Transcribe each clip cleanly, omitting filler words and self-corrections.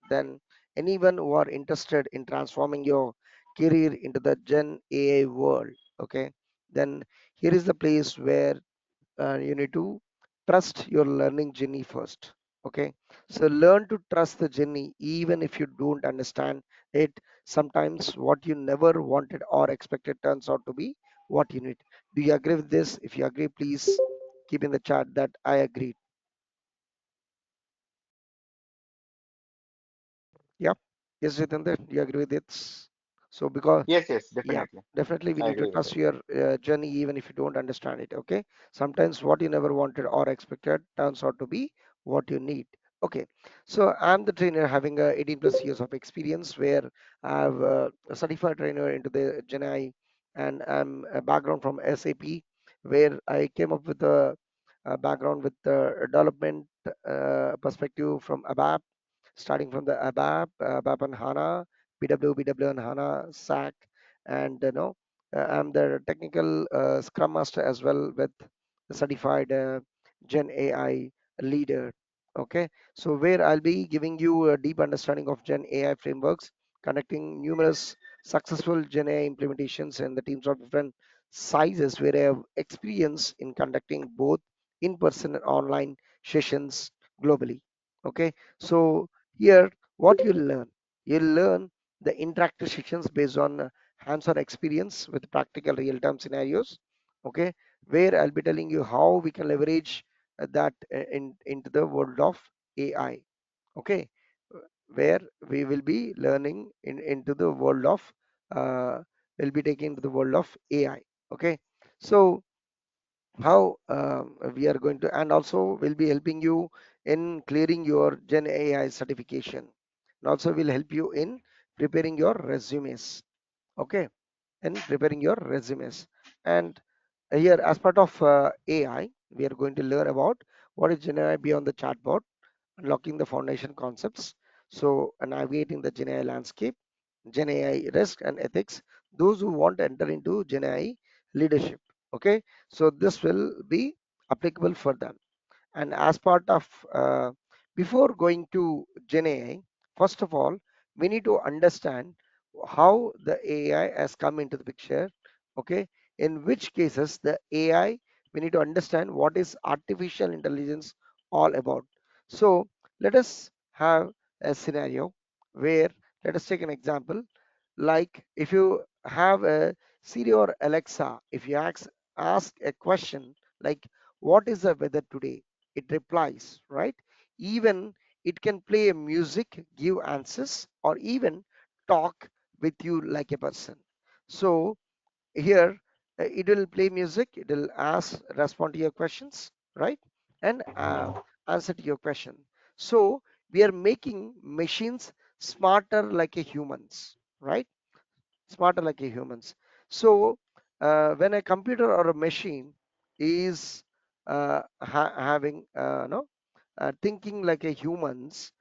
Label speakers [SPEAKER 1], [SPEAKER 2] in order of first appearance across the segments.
[SPEAKER 1] then anyone who are interested in transforming your career into the Gen AI world, okay, then here is the place where you need to trust your learning journey first. Okay, so learn to trust the journey even if you don't understand it. Sometimes what you never wanted or expected turns out to be what you need. Do you agree with this? If you agree, please keep in the chat that I agree. Yep. Yes, Jitendra, do you agree with it? So because,
[SPEAKER 2] Yes, yes,
[SPEAKER 1] yeah,
[SPEAKER 2] definitely.
[SPEAKER 1] definitely we
[SPEAKER 2] I
[SPEAKER 1] need to
[SPEAKER 2] agree with
[SPEAKER 1] trust
[SPEAKER 2] it.
[SPEAKER 1] your journey even if you don't understand it. Okay. Sometimes what you never wanted or expected turns out to be what you need. Okay. So I'm the trainer having 18 plus years of experience where I'm a certified trainer into the Gen AI, and I'm a background from SAP where I came up with a background with the development perspective from ABAP, starting from the ABAP and HANA, BW and HANA, SAC, and I'm the technical Scrum Master as well with the certified Gen AI leader. Okay, so where I'll be giving you a deep understanding of Gen AI frameworks, conducting numerous successful Gen AI implementations in the teams of different sizes, where I have experience in conducting both in-person and online sessions globally. Okay, so here what you'll learn the interactive sessions based on hands-on experience with practical real-time scenarios. Okay, where I'll be telling you how we can leverage that into the world of AI. Okay, where we will be learning into the world of we'll be taking into the world of AI. Okay, so how we are going to, and also will be helping you in clearing your Gen AI certification, and also will help you in preparing your resumes. Okay, in preparing your resumes. And here, as part of AI, we are going to learn about what is Gen AI beyond the chatbot, unlocking the foundation concepts, so navigating the Gen AI landscape, Gen AI risk and ethics, those who want to enter into Gen AI leadership. Okay, so this will be applicable for them. And as part of before going to Gen AI, first of all, we need to understand how the AI has come into the picture. Okay, in which cases the AI, we need to understand what is artificial intelligence all about. So let us have a scenario where, let us take an example, like if you have a Siri or Alexa, if you ask a question like what is the weather today, it replies, right? Even it can play a music, give answers, or even talk with you like a person. So here it will play music, it will ask, respond to your questions, right? And answer to your question. So we are making machines smarter like a humans, right? Smarter like a humans. So when a computer or a machine is having no thinking like a humans,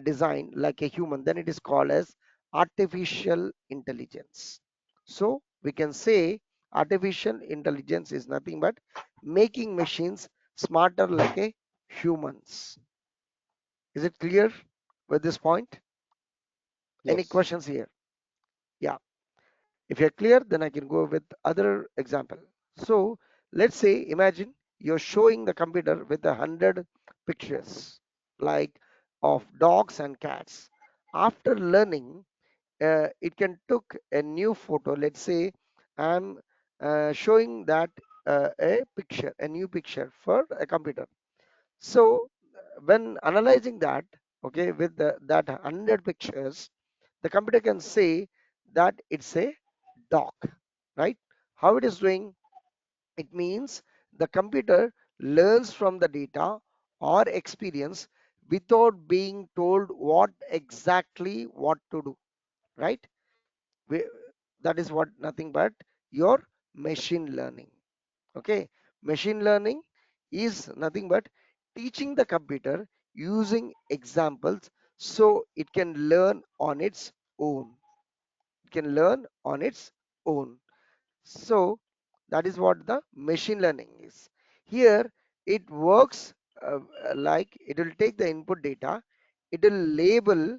[SPEAKER 1] design like a human, then it is called as artificial intelligence. So we can say artificial intelligence is nothing but making machines smarter like a humans. Is it clear with this point? Any
[SPEAKER 2] Yes.
[SPEAKER 1] questions here? Yeah. If you're clear, then I can go with other example. So let's say, imagine you're showing the computer with 100 pictures, like of dogs and cats. After learning, it can took a new photo. Let's say I'm showing that a new picture for a computer. So when analyzing that, okay, with that 100 pictures, the computer can say that it's a dog, right? How it is doing? It means the computer learns from the data or experience without being told what to do, right? We, that is what nothing but your machine learning. Okay, machine learning is nothing but teaching the computer using examples so it can learn on its own. It can learn on its own. So that is what the machine learning is. Here it works like it will take the input data, it will label,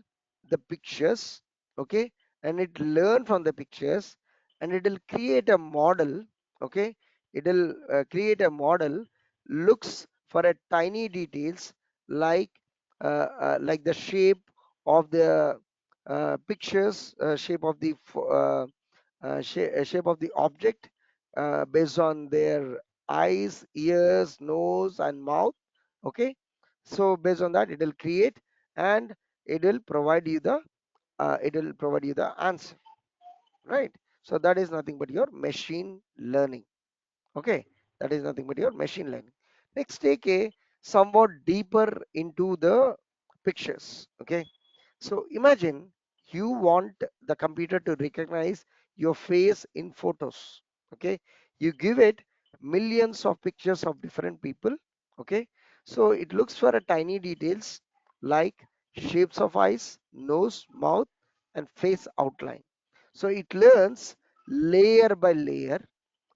[SPEAKER 1] the pictures, okay, and it learn from the pictures, and it will create a model, okay. It will create a model, looks for a tiny details like the shape of the pictures, shape of the shape of the object, based on their eyes, ears, nose, and mouth. Okay, so based on that, it will create, and it will provide you the answer, right? So that is nothing but your machine learning. Okay, that is nothing but your machine learning. Next, take a somewhat deeper into the pictures. Okay, so imagine you want the computer to recognize your face in photos. Okay, you give it millions of pictures of different people. Okay, so it looks for a tiny details like shapes of eyes, nose, mouth, and face outline. So it learns layer by layer.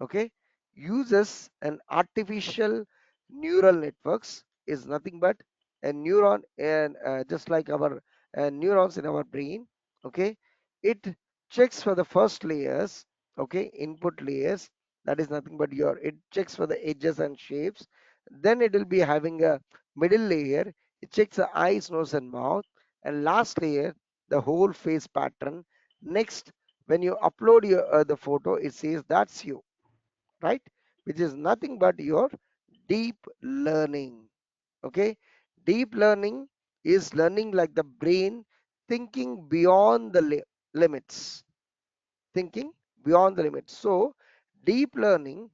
[SPEAKER 1] Okay, uses an artificial neural networks, is nothing but a neuron, and just like our neurons in our brain. Okay, it checks for the first layers, okay, input layers, that is nothing but your, it checks for the edges and shapes. Then it will be having a middle layer, it checks the eyes, nose, and mouth, and last layer the whole face pattern. Next, when you upload your the photo, it says that's you, right? Which is nothing but your deep learning. Okay, deep learning is learning like the brain, thinking beyond the limits, thinking beyond the limits. So deep learning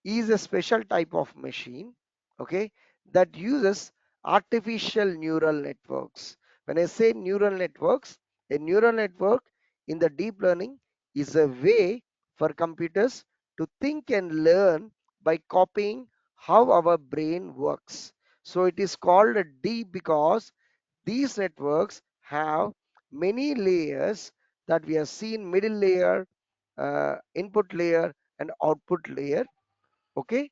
[SPEAKER 1] is a special type of machine, okay, that uses artificial neural networks. When I say neural networks, a neural network in the deep learning is a way for computers to think and learn by copying how our brain works. So it is called a deep because these networks have many layers that we have seen: middle layer, input layer, and output layer. Okay,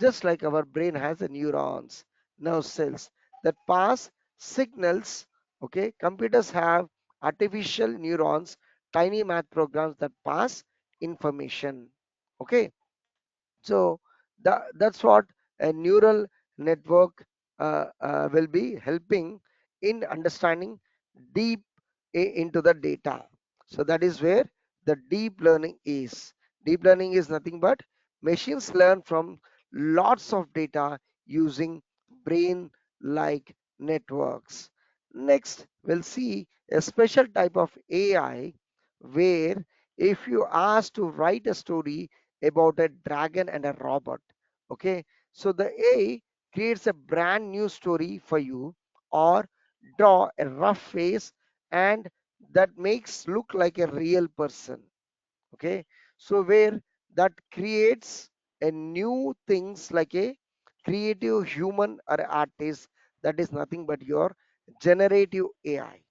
[SPEAKER 1] just like our brain has a neurons, nerve cells that pass signals. Okay, computers have artificial neurons, tiny math programs that pass information. Okay, so that's what a neural network will be helping in understanding deep into the data. So that is where the deep learning is. Deep learning is nothing but machines learn from lots of data using brain like networks. Next, we'll see a special type of AI where if you ask to write a story about a dragon and a robot, okay, so the AI creates a brand new story for you, or draw a rough face and that makes look like a real person. Okay, so where that creates a new things like a creative human or artist, that is nothing but your generative AI.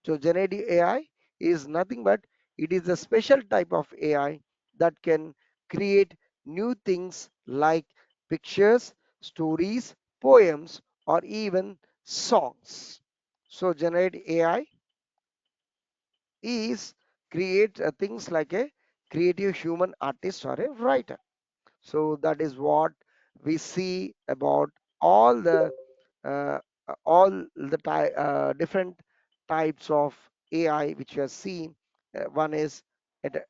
[SPEAKER 1] So generative AI is nothing but it is a special type of AI that can create new things like pictures, stories, poems, or even songs. So generative AI is create things like a creative human artist or a writer. So that is what we see about all the uh, different types of AI which we have seen. One is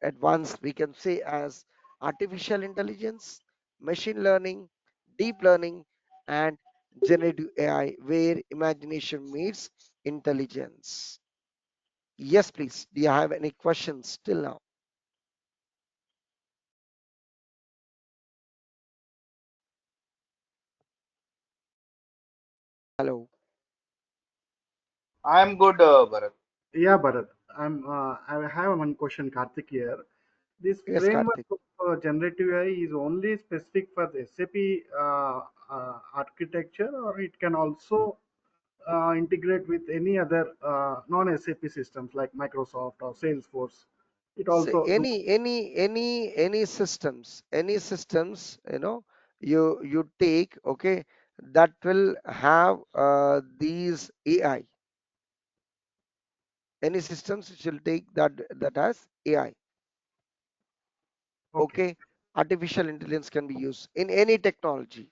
[SPEAKER 1] advanced, we can say as artificial intelligence, machine learning, deep learning, and generative AI, where imagination meets intelligence. Yes, please. Do you have any questions till now? Hello.
[SPEAKER 2] I'm good, Bharat.
[SPEAKER 3] Yeah, Bharat. I have one question, Karthik here. This
[SPEAKER 1] Yes,
[SPEAKER 3] framework
[SPEAKER 1] Karthik.
[SPEAKER 3] of generative AI is only specific for the SAP architecture, or it can also integrate with any other non-SAP systems like Microsoft or Salesforce. It
[SPEAKER 1] So
[SPEAKER 3] also do.
[SPEAKER 1] any systems, you take, okay, that will have these AI. Any systems which will take that as AI.
[SPEAKER 3] Okay.
[SPEAKER 1] Okay, artificial intelligence can be used in any technology.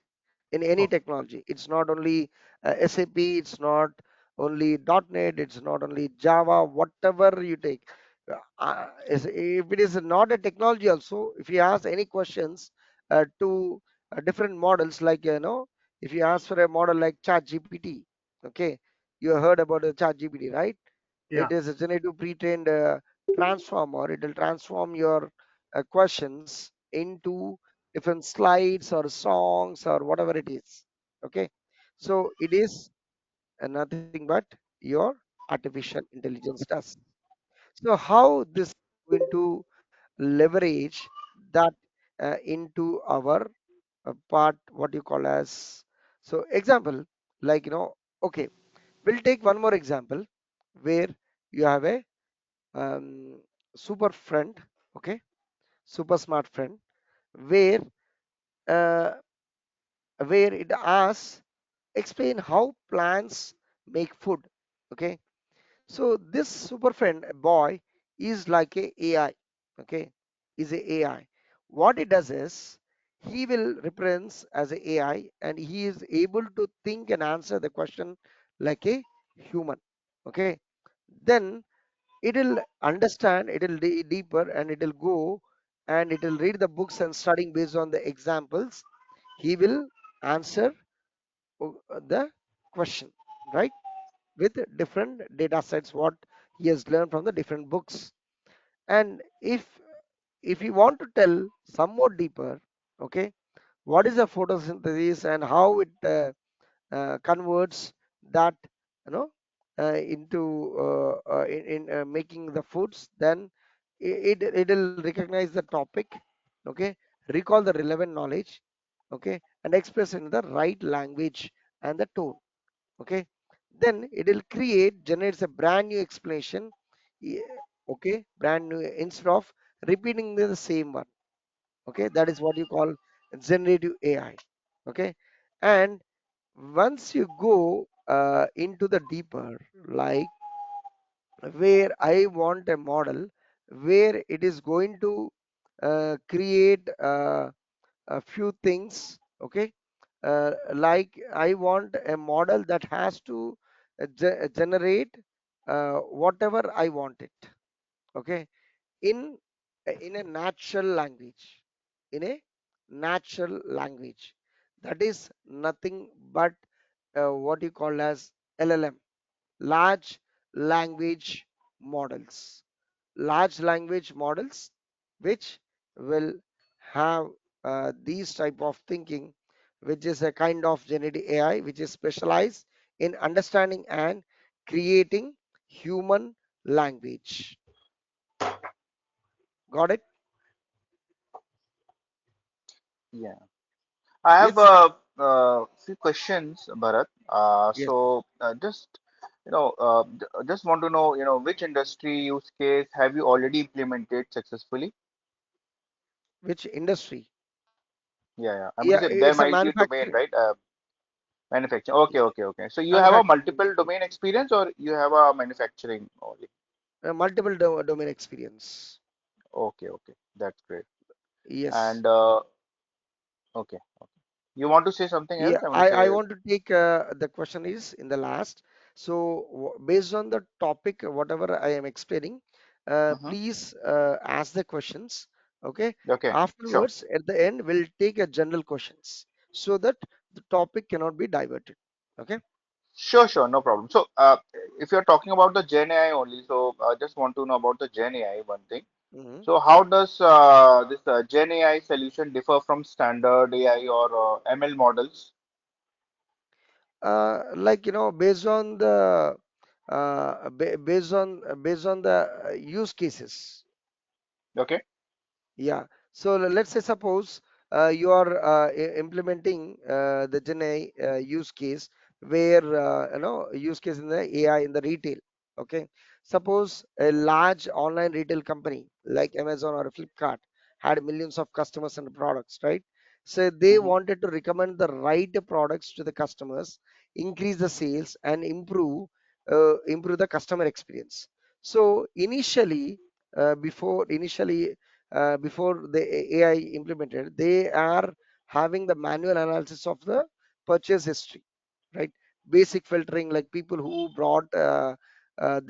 [SPEAKER 1] In any
[SPEAKER 3] Okay.
[SPEAKER 1] technology, it's not only SAP, it's not only .NET, it's not only Java, whatever you take. If it is not a technology also, if you ask any questions to different models, like if you ask for a model like chat gpt, okay, you heard about the chat gpt, right?
[SPEAKER 3] Yeah.
[SPEAKER 1] It is a generative pre-trained transformer. It will transform your questions into different slides or songs or whatever it is. Okay, so it is nothing but your artificial intelligence does. So how this going to leverage that into our part, what you call as, so example, like okay, we'll take one more example where you have a um, super friend, okay, super smart friend, where uh, where it asks explain how plants make food. Okay, so this super friend boy is like a AI. Okay, is a AI. What it does is he will represents as a AI, and he is able to think and answer the question like a human. Okay, then it'll understand, it'll deeper, and it'll go and it'll read the books and studying based on the examples. He will answer the question, right, with different data sets what he has learned from the different books. And if you want to tell some more deeper, okay, what is the photosynthesis and how it converts that, into in making the foods, then it'll recognize the topic, okay, recall the relevant knowledge, okay, and express in the right language and the tone. Okay, then it will create generates a brand new explanation. Yeah, okay, brand new instead of repeating the same one. Okay, that is what you call generative AI. Okay, and once you go into the deeper, like where I want a model where it is going to create a few things. Okay, like I want a model that has to generate whatever I want it. Okay, in in a natural language, in a natural language, that is nothing but what you call as LLM, large language models. Large language models which will have these type of thinking, which is a kind of generative AI which is specialized in understanding and creating human language. Got it?
[SPEAKER 2] Yeah. I have
[SPEAKER 1] Yes,
[SPEAKER 2] a few questions, Bharat.
[SPEAKER 1] yes.
[SPEAKER 2] Just just want to know, which industry use case have you already implemented successfully?
[SPEAKER 1] Which industry?
[SPEAKER 2] Yeah, yeah. I mean to
[SPEAKER 1] Yeah,
[SPEAKER 2] say there
[SPEAKER 1] it's a
[SPEAKER 2] might be a domain,
[SPEAKER 1] manufacturing.
[SPEAKER 2] right? Manufacturing. Okay, okay, okay. So you have a
[SPEAKER 1] Manufacturing.
[SPEAKER 2] multiple domain experience, or you have a manufacturing only?
[SPEAKER 1] Multiple domain experience.
[SPEAKER 2] Okay, okay. That's great.
[SPEAKER 1] Yes.
[SPEAKER 2] And okay, okay. You want to say something else?
[SPEAKER 1] Yeah,
[SPEAKER 2] I mean to
[SPEAKER 1] I
[SPEAKER 2] say,
[SPEAKER 1] want to take the question is in the last. So based on the topic, whatever I am explaining,
[SPEAKER 2] hmm.
[SPEAKER 1] please ask the questions. Okay.
[SPEAKER 2] Okay, sure.
[SPEAKER 1] Afterwards, at the end, we'll take a general questions so that the topic cannot be diverted. Okay.
[SPEAKER 2] Sure, sure, no problem. So, if you're talking about the Gen AI only, so I just want to know about the Gen AI one thing.
[SPEAKER 1] Mhm.
[SPEAKER 2] So, how does this Gen AI solution differ from standard AI or ML models?
[SPEAKER 1] Like based on the based on the use cases.
[SPEAKER 2] Okay.
[SPEAKER 1] Yeah. So let's say suppose you are implementing the Gen AI use case where use case in the AI in the retail. Okay. Suppose a large online retail company like Amazon or Flipkart had millions of customers and products, right? So they
[SPEAKER 2] Hmm.
[SPEAKER 1] wanted to recommend the right products to the customers, increase the sales, and improve the customer experience. So before the AI implemented, they are having the manual analysis of the purchase history, right? Basic filtering, like people who brought the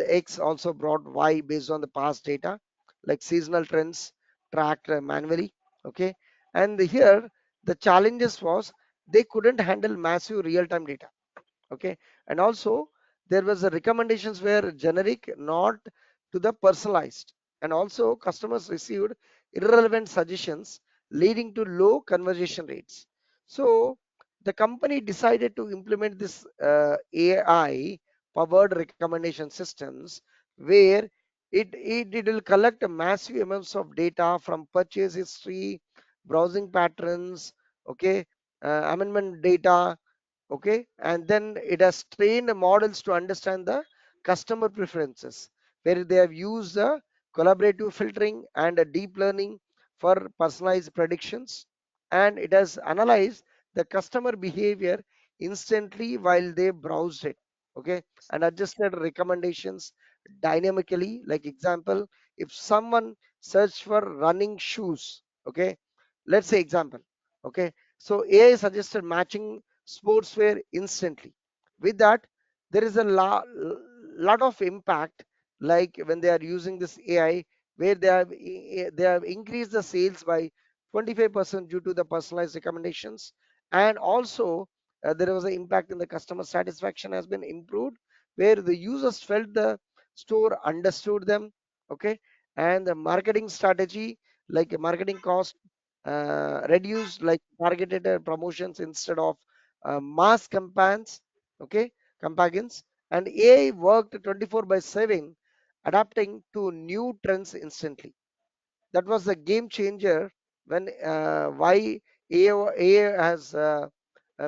[SPEAKER 1] X also brought Y based on the past data, like seasonal trends tracked manually. Okay, and here the challenges was they couldn't handle massive real-time data. Okay, and also there was a recommendations were generic, not to the personalized, and also customers received irrelevant suggestions leading to low conversation rates. So the company decided to implement this AI powered recommendation systems, where it will collect a massive amounts of data from purchase history, browsing patterns, okay, amendment data, okay, and then it has trained the models to understand the customer preferences, where they have used the collaborative filtering and a deep learning for personalized predictions, and it has analyzed the customer behavior instantly while they browsed it, okay, and adjusted recommendations dynamically. Like example, if someone search for running shoes, okay, let's say example, okay, so AI suggested matching sportswear instantly. With that, there is a lot of impact, like when they are using this AI, where they have increased the sales by 25% due to the personalized recommendations, and also there was an impact in the customer satisfaction has been improved, where the users felt the store understood them, okay, and the marketing strategy, like marketing cost reduced, like targeted promotions instead of mass campaigns, okay, campaigns, and AI worked 24 by 7, adapting to new trends instantly. That was a game changer when why AI has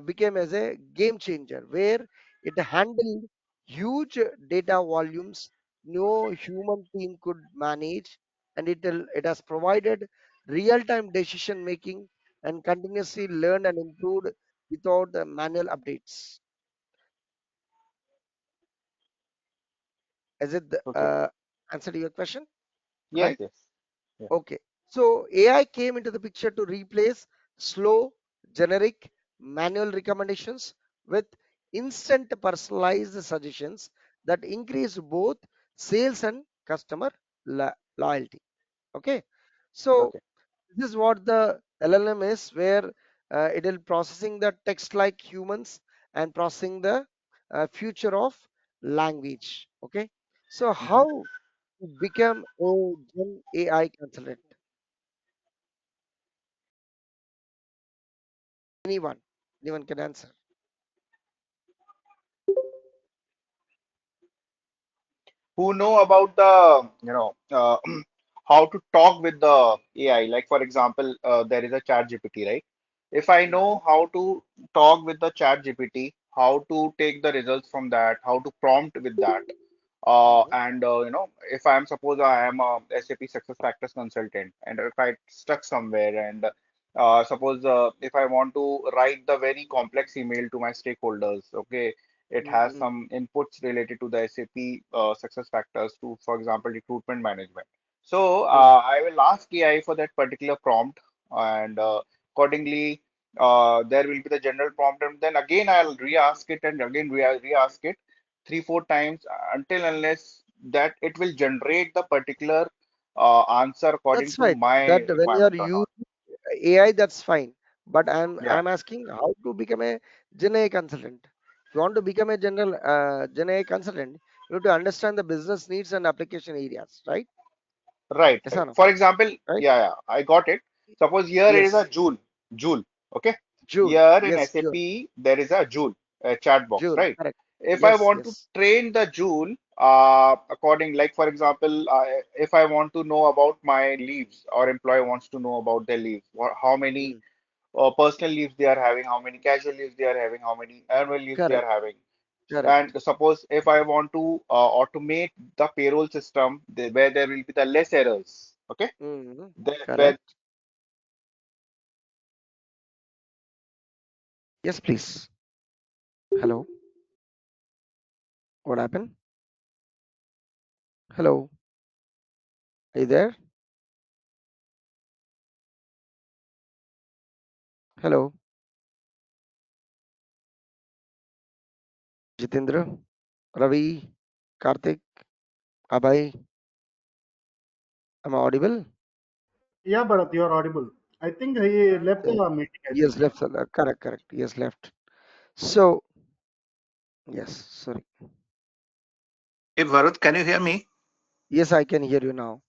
[SPEAKER 1] became as a game changer, where it handled huge data volumes no human team could manage, and it has provided real-time decision making and continuously learned and improved without the manual updates. Is it
[SPEAKER 2] Okay.
[SPEAKER 1] answer to your question,
[SPEAKER 2] Yes,
[SPEAKER 1] right?
[SPEAKER 2] yes. Yeah.
[SPEAKER 1] Okay, so AI came into the picture to replace slow, generic, manual recommendations with instant personalized suggestions that increase both sales and customer loyalty. Okay, so
[SPEAKER 2] Okay.
[SPEAKER 1] this is what the LLM is, where it will processing the text like humans and processing the future of language. Okay, so
[SPEAKER 2] Mhm.
[SPEAKER 1] how to become a Gen AI consultant? Anyone, anyone can answer.
[SPEAKER 2] Who know about the, how to talk with the AI. Like for example, there is a chat GPT, right? If I
[SPEAKER 1] Mhm,
[SPEAKER 2] know how to talk with the chat GPT, how to take the results from that, how to prompt with that,
[SPEAKER 1] mhm,
[SPEAKER 2] and if I am suppose I am a SAP success factors consultant, and if I stuck somewhere, and suppose if I want to write the very complex email to my stakeholders, okay, it has
[SPEAKER 1] mhm,
[SPEAKER 2] some inputs related to the SAP success factors to, for example, recruitment management. So
[SPEAKER 1] mhm.
[SPEAKER 2] I will ask AI for that particular prompt, and accordingly, there will be the general prompt, and then again I'll re-ask it and again re-ask it three, four times until unless that it will generate the particular answer according
[SPEAKER 1] That's
[SPEAKER 2] to
[SPEAKER 1] right. That
[SPEAKER 2] my
[SPEAKER 1] when you are
[SPEAKER 2] requirement or not.
[SPEAKER 1] using AI, that's fine. But I'm
[SPEAKER 2] Yeah,
[SPEAKER 1] I'm asking how to become a Gen AI consultant. If you want to become a general Gen AI consultant, you have to understand the business needs and application areas, right?
[SPEAKER 2] right,
[SPEAKER 1] Yes
[SPEAKER 2] right.
[SPEAKER 1] or no?
[SPEAKER 2] For example,
[SPEAKER 1] Right?
[SPEAKER 2] yeah, yeah, I got it. Suppose here it is a
[SPEAKER 1] Yes.
[SPEAKER 2] Joule, okay?
[SPEAKER 1] Joule.
[SPEAKER 2] Here in
[SPEAKER 1] Yes, Joule.
[SPEAKER 2] SAP, there is a Joule, a chat box,
[SPEAKER 1] Joule.
[SPEAKER 2] right?
[SPEAKER 1] Correct.
[SPEAKER 2] If I
[SPEAKER 1] Yes.
[SPEAKER 2] want to
[SPEAKER 1] Yes.
[SPEAKER 2] train the Joule, according, like for example, if I want to know about my leaves, or employee wants to know about their leaves, how many
[SPEAKER 1] Mm,
[SPEAKER 2] personal leaves they are having, how many casual leaves they are having, how many annual leaves they are
[SPEAKER 1] correct.
[SPEAKER 2] having. And
[SPEAKER 1] Correct.
[SPEAKER 2] suppose if I want to automate the payroll system, where there will be the less errors, okay? Where
[SPEAKER 1] Correct. Yes, please. Hello. What happened? Hello, are you there? Hello, Jitendra, Ravi, Karthik, Abhay, am I audible?
[SPEAKER 3] Yeah, Bharat, you are audible. I think he left
[SPEAKER 1] Okay.
[SPEAKER 3] the meeting, I think.
[SPEAKER 1] Yes, left. Correct, correct. Yes, left. So, yes, sorry.
[SPEAKER 4] Hey, Bharath, can you hear me?
[SPEAKER 1] Yes, I can hear you now.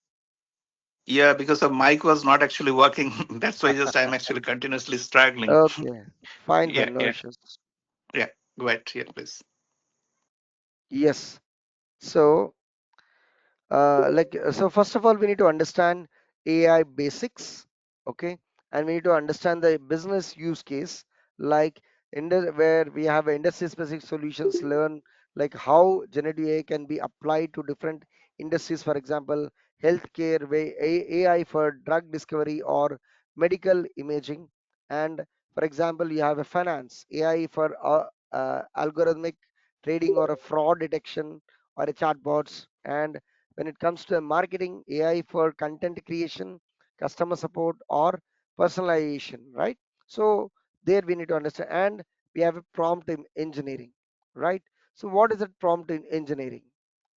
[SPEAKER 4] Yeah, because the mic was not actually working. That's why just I'm actually continuously struggling.
[SPEAKER 1] Okay, fine,
[SPEAKER 4] Yeah,
[SPEAKER 1] fine, no
[SPEAKER 4] yeah,
[SPEAKER 1] issues.
[SPEAKER 4] yeah. Go ahead. Yeah, please.
[SPEAKER 1] Yes. So, so first of all we need to understand AI basics, okay, and we need to understand the business use case, like where we have industry specific solutions, learn like how generative AI can be applied to different industries, for example healthcare way AI for drug discovery or medical imaging, and for example you have a finance AI for algorithmic trading or a fraud detection or a chatbots, and when it comes to marketing AI for content creation, customer support or personalization, right? So there we need to understand, and we have a prompt engineering, right? So what is that prompt in engineering?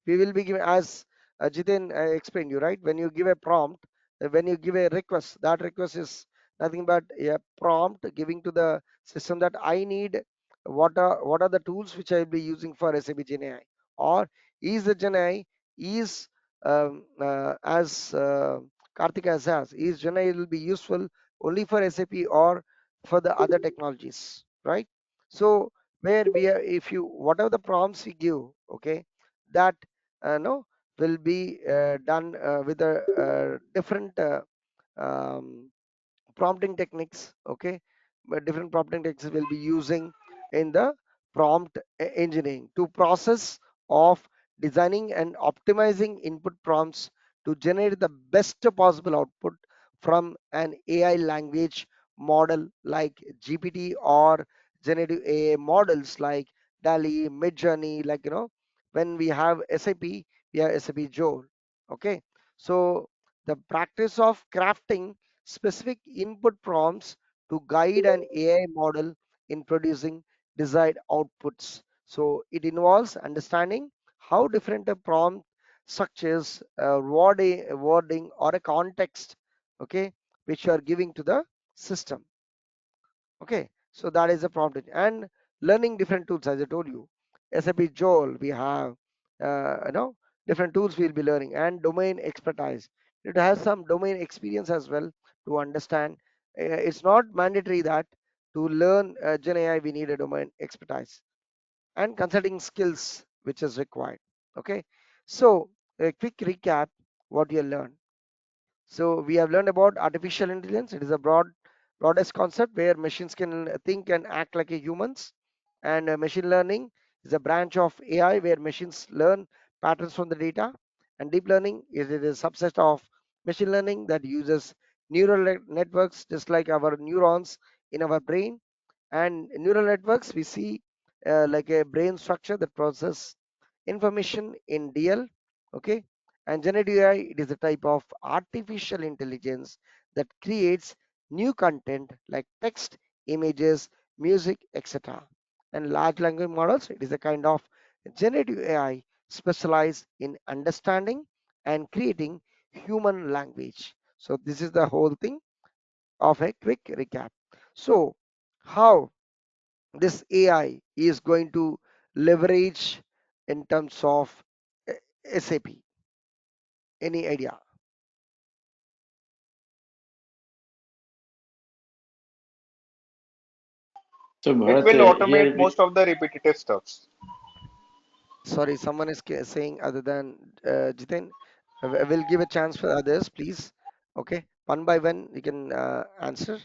[SPEAKER 1] We will be given, as Jiten explained you, right? When you give a prompt, when you give a request, that request is nothing but a prompt giving to the system that I need what are the tools which I will be using for SAP GenAI, or is the GenAI is as Karthik has asked, is GenAI will be useful only for SAP or for the other technologies, right? So where we are, if you whatever the prompts you give, okay, that no will be done with a different um, prompting techniques, okay, but different prompting techniques will be using in the prompt engineering to process of designing and optimizing input prompts to generate the best possible output from an AI language model like GPT or generative AI models like DALI, Midjourney, like when we have SAP, we have SAP Joule, okay. So the practice of crafting specific input prompts to guide an AI model in producing desired outputs. So it involves understanding how different a prompt structures, wording, or a context, okay, which you are giving to the system. Okay, so that is the prompt and learning different tools. As I told you, SAP Joel, we have different tools we'll be learning, and domain expertise. It has some domain experience as well to understand. It's not mandatory that to learn Gen AI we need a domain expertise and consulting skills which is required. Okay, so a quick recap what you learned. So we have learned about artificial intelligence. It is a broadest concept where machines can think and act like a humans. And machine learning is a branch of AI where machines learn patterns from the data. And deep learning is it is a subset of machine learning that uses neural networks, just like our neurons in our brain. And neural networks we see like a brain structure that process information in DL, okay. And generative AI, it is a type of artificial intelligence that creates new content like text, images, music, etc. And large language models, it is a kind of generative AI specialized in understanding and creating human language. So this is the whole thing of a quick recap. So how this AI is going to leverage in terms of SAP? Any idea?
[SPEAKER 5] So
[SPEAKER 2] It
[SPEAKER 5] Bharat,
[SPEAKER 2] will automate
[SPEAKER 5] here
[SPEAKER 2] most
[SPEAKER 5] we,
[SPEAKER 2] of the repetitive stuffs.
[SPEAKER 1] Sorry, someone is saying other than Jitin. We'll give a chance for others, please. Okay, one by one, you can answer.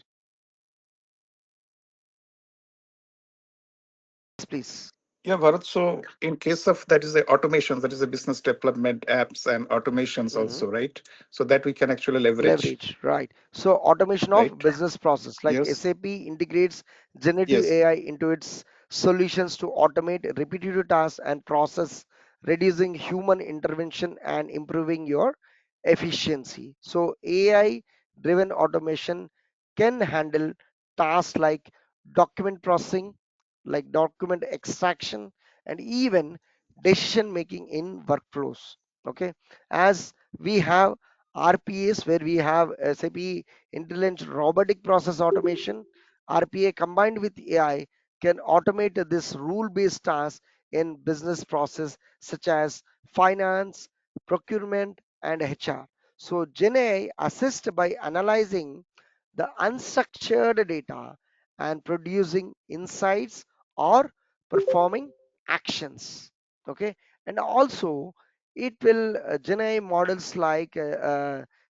[SPEAKER 1] Yes, please.
[SPEAKER 4] Yeah, Bharat. So, in case of that is the automations, that is the business development apps and automations
[SPEAKER 1] Mhm.
[SPEAKER 4] also, right? So that we can actually leverage,
[SPEAKER 1] Leverage, right? So automation of
[SPEAKER 4] right?
[SPEAKER 1] business process, like
[SPEAKER 4] Yes.
[SPEAKER 1] SAP integrates generative
[SPEAKER 4] Yes.
[SPEAKER 1] AI into its solutions to automate repetitive tasks and process reducing human intervention and improving your efficiency. So AI driven automation can handle tasks like document processing, like document extraction, and even decision making in workflows. Okay, as we have RPAs, where we have SAP intelligent robotic process automation. RPA combined with AI can automate this rule based task in business process such as finance, procurement, and HR. So Gen AI assists by analyzing the unstructured data and producing insights or performing actions. Okay, and also it will Gen AI models like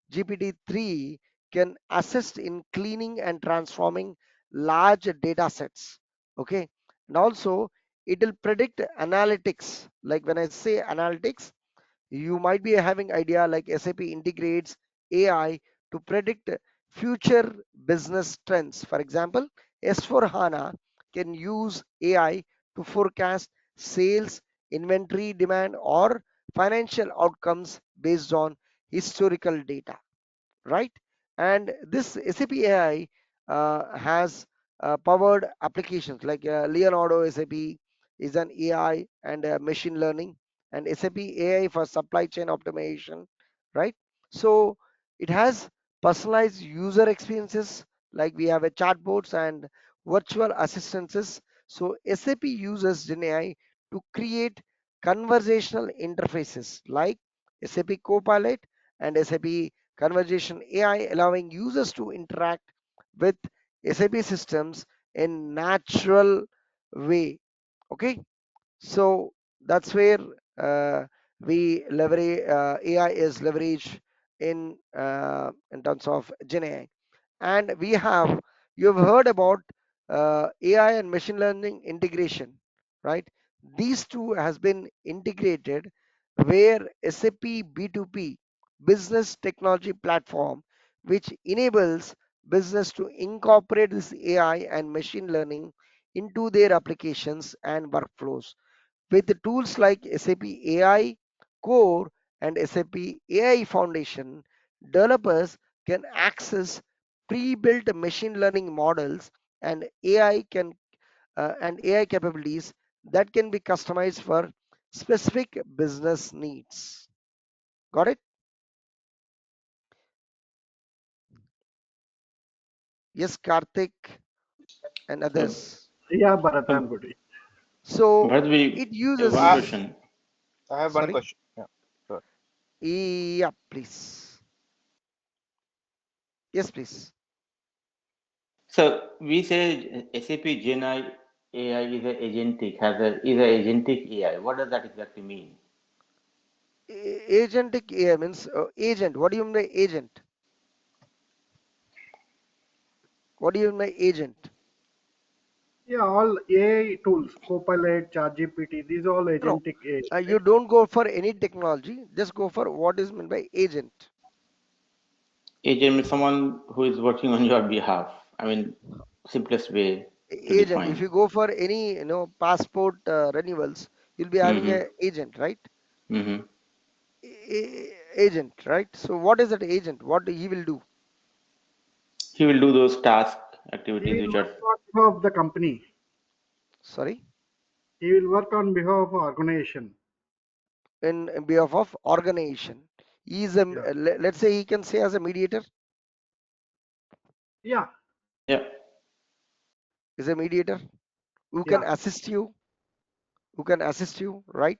[SPEAKER 1] GPT-3 can assist in cleaning and transforming large data sets. Okay, and also it will predict analytics. Like when I say analytics, you might be having idea like SAP integrates AI to predict future business trends. For example, S4 HANA can use AI to forecast sales, inventory demand, or financial outcomes based on historical data, right? And this SAP AI has powered applications like Leonardo SAP is an AI and machine learning, and SAP AI for supply chain optimization, right? So it has personalized user experiences, like we have a chatbots and virtual assistances. So SAP uses Gen AI to create conversational interfaces like SAP Copilot and SAP Conversation AI, allowing users to interact with SAP systems in natural way. Okay, so that's where uh, we leverage AI is leveraged in terms of Gen AI. And we have, you've heard about AI and machine learning integration, right? These two has been integrated, where SAP B2P business technology platform, which enables business to incorporate this AI and machine learning into their applications and workflows. With the tools like SAP AI Core and SAP AI Foundation, developers can access pre-built machine learning models and AI capabilities that can be customized for specific business needs. Got it? Yes, Karthik and
[SPEAKER 5] So,
[SPEAKER 1] others.
[SPEAKER 3] Yeah, Bharat, I'm
[SPEAKER 5] so
[SPEAKER 3] good.
[SPEAKER 1] So
[SPEAKER 5] Bharat,
[SPEAKER 1] it
[SPEAKER 5] I have one
[SPEAKER 1] uses,
[SPEAKER 5] question.
[SPEAKER 2] I have one
[SPEAKER 1] sorry,
[SPEAKER 2] question. Yeah, sure.
[SPEAKER 1] yeah, please. Yes, please.
[SPEAKER 5] So we say SAP Gen AI is a agentic, is a agentic AI. What does that exactly mean?
[SPEAKER 1] Agentic AI means agent. What do you mean by agent? What do you mean by agent?
[SPEAKER 3] Yeah, all AI tools, Copilot, ChatGPT, these are all
[SPEAKER 1] No, no.
[SPEAKER 3] agentic AI,
[SPEAKER 1] You
[SPEAKER 3] right?
[SPEAKER 1] don't go for any technology. Just go for what is meant by agent.
[SPEAKER 5] Agent is someone who is working on your behalf. I mean, simplest way to
[SPEAKER 1] Agent. If
[SPEAKER 5] define.
[SPEAKER 1] you go for any, passport renewals, you'll be having
[SPEAKER 5] Mm-hmm.
[SPEAKER 1] a agent, right?
[SPEAKER 5] Mm-hmm.
[SPEAKER 1] Agent, right? So what is that agent? What he will do?
[SPEAKER 5] He will do those task
[SPEAKER 3] He
[SPEAKER 5] activities
[SPEAKER 3] will
[SPEAKER 5] which are.
[SPEAKER 3] work on behalf of the company.
[SPEAKER 1] Sorry,
[SPEAKER 3] He will work on behalf of organization.
[SPEAKER 1] in behalf of organization. He is a.
[SPEAKER 3] Yeah.
[SPEAKER 1] Let's say he can say as a mediator.
[SPEAKER 3] Yeah.
[SPEAKER 5] Yeah.
[SPEAKER 1] Is a mediator who can
[SPEAKER 3] Yeah.
[SPEAKER 1] assist you. Who can assist you, right?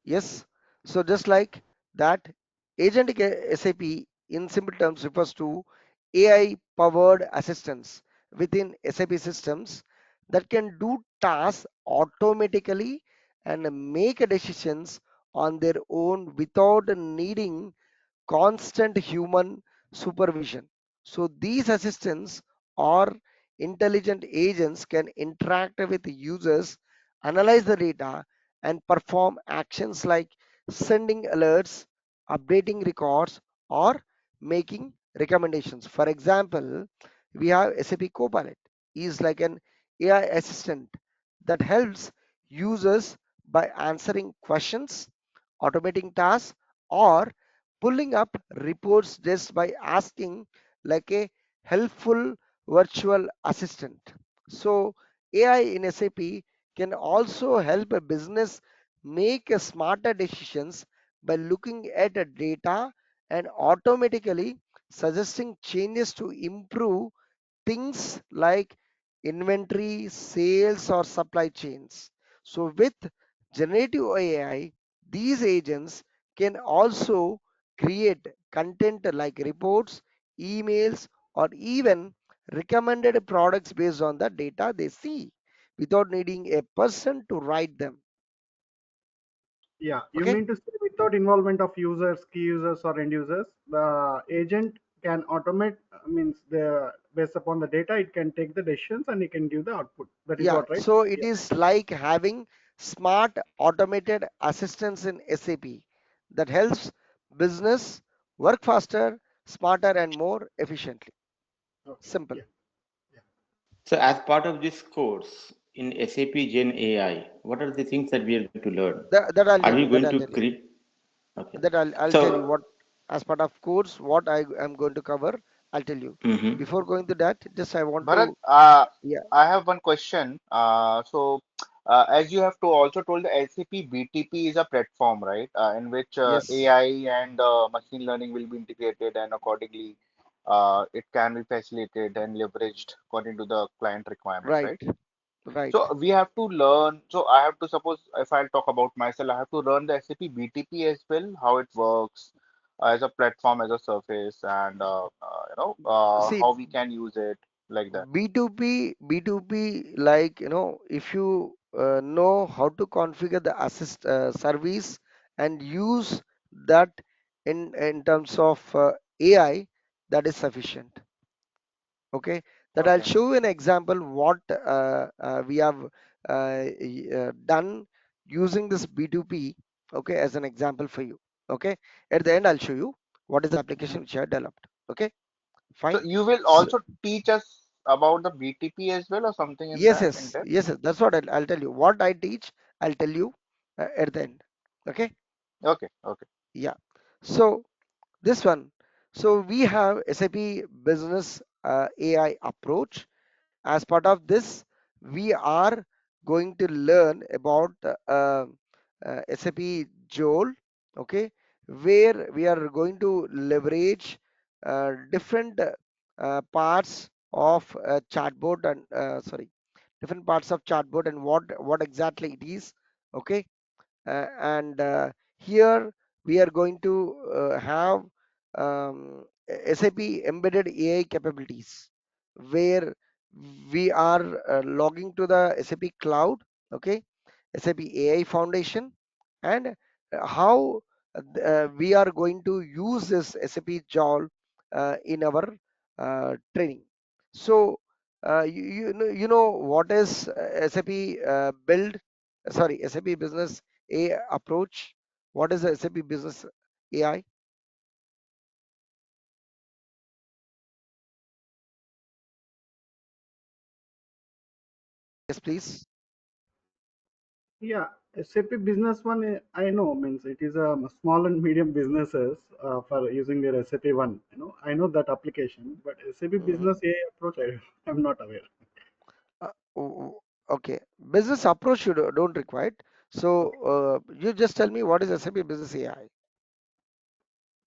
[SPEAKER 1] Yes. So just like that, agentic SAP in simple terms refers to AI powered assistants within SAP systems that can do tasks automatically and make decisions on their own without needing constant human supervision. So these assistants or intelligent agents can interact with users, analyze the data, and perform actions like sending alerts, updating records, or making recommendations. For example, we have SAP Copilot is like an AI assistant that helps users by answering questions, automating tasks, or pulling up reports just by asking like a helpful virtual assistant. So AI in SAP can also help a business make a smarter decisions by looking at a data and automatically suggesting changes to improve things like inventory, sales, or supply chains. So, with generative AI, these agents can also create content like reports, emails, or even recommended products based on the data they see without needing a person to write them.
[SPEAKER 3] Yeah, you
[SPEAKER 1] Okay.
[SPEAKER 3] mean to say without involvement of users, key users, or end users, the agent can automate, means the based upon the data, it can take the decisions and it can give the output. That is
[SPEAKER 1] Yeah,
[SPEAKER 3] what, right?
[SPEAKER 1] so it
[SPEAKER 3] Yeah.
[SPEAKER 1] is like having smart automated assistants in SAP that helps business work faster, smarter, and more efficiently.
[SPEAKER 3] Okay.
[SPEAKER 1] Simple.
[SPEAKER 3] Yeah. Yeah.
[SPEAKER 5] So, as part of this course in SAP Gen AI, what are the things that we are going to learn?
[SPEAKER 1] That I'll
[SPEAKER 5] Are
[SPEAKER 1] tell
[SPEAKER 5] we
[SPEAKER 1] you.
[SPEAKER 5] going
[SPEAKER 1] That
[SPEAKER 5] to
[SPEAKER 1] I'll tell you.
[SPEAKER 5] create? Okay.
[SPEAKER 1] I'll tell you
[SPEAKER 5] So,
[SPEAKER 1] what as part of course what I am going to cover. I'll tell you.
[SPEAKER 5] mhm.
[SPEAKER 1] Before going to that, just I want
[SPEAKER 2] Bharat,
[SPEAKER 1] to yeah,
[SPEAKER 2] I have one question. As you have to also told, the SAP BTP is a platform, right? In which
[SPEAKER 1] yes,
[SPEAKER 2] AI and machine learning will be integrated, and accordingly, it can be facilitated and leveraged according to the client requirement,
[SPEAKER 1] right,
[SPEAKER 2] right?
[SPEAKER 1] right.
[SPEAKER 2] So we have to learn. So I have to suppose if I'll talk about myself, I have to learn the SAP BTP as well, how it works as a platform, as a surface, and
[SPEAKER 1] See,
[SPEAKER 2] how we can use it like that.
[SPEAKER 1] B2P, like if you know how to configure the assist service and use that in terms of AI, that is sufficient. Okay, that I'll
[SPEAKER 2] Okay.
[SPEAKER 1] show you an example what we have done using this B2P. Okay, as an example for you. Okay, at the end I'll show you what is the application which I have developed. Okay,
[SPEAKER 2] So
[SPEAKER 1] fine.
[SPEAKER 2] you will
[SPEAKER 1] So,
[SPEAKER 2] also teach us about the BTP as well, or something in
[SPEAKER 1] yes,
[SPEAKER 2] that in
[SPEAKER 1] yes,
[SPEAKER 2] depth?
[SPEAKER 1] yes, yes. That's what I'll tell you. What I teach, I'll tell you at the end. Okay.
[SPEAKER 2] Okay, okay.
[SPEAKER 1] Yeah. So this one. So we have SAP Business AI approach. As part of this, we are going to learn about SAP Joel. Okay, where we are going to leverage different parts of chatbot and different parts of chatbot and what exactly it is. Okay, and here we are going to have SAP embedded AI capabilities where we are logging to the SAP cloud, okay, SAP AI foundation, and how we are going to use this SAP joule in our training. So you know what is SAP build sorry SAP business AI approach. What is the SAP business AI? Yes, please.
[SPEAKER 3] Yeah, SAP Business One, I know, means it is a small and medium businesses for using their SAP One. I know that application, but SAP
[SPEAKER 1] Mhm.
[SPEAKER 3] Business AI approach, I'm not aware.
[SPEAKER 1] Okay, business approach you don't require it. So
[SPEAKER 3] Okay.
[SPEAKER 1] you just tell me what is SAP business AI.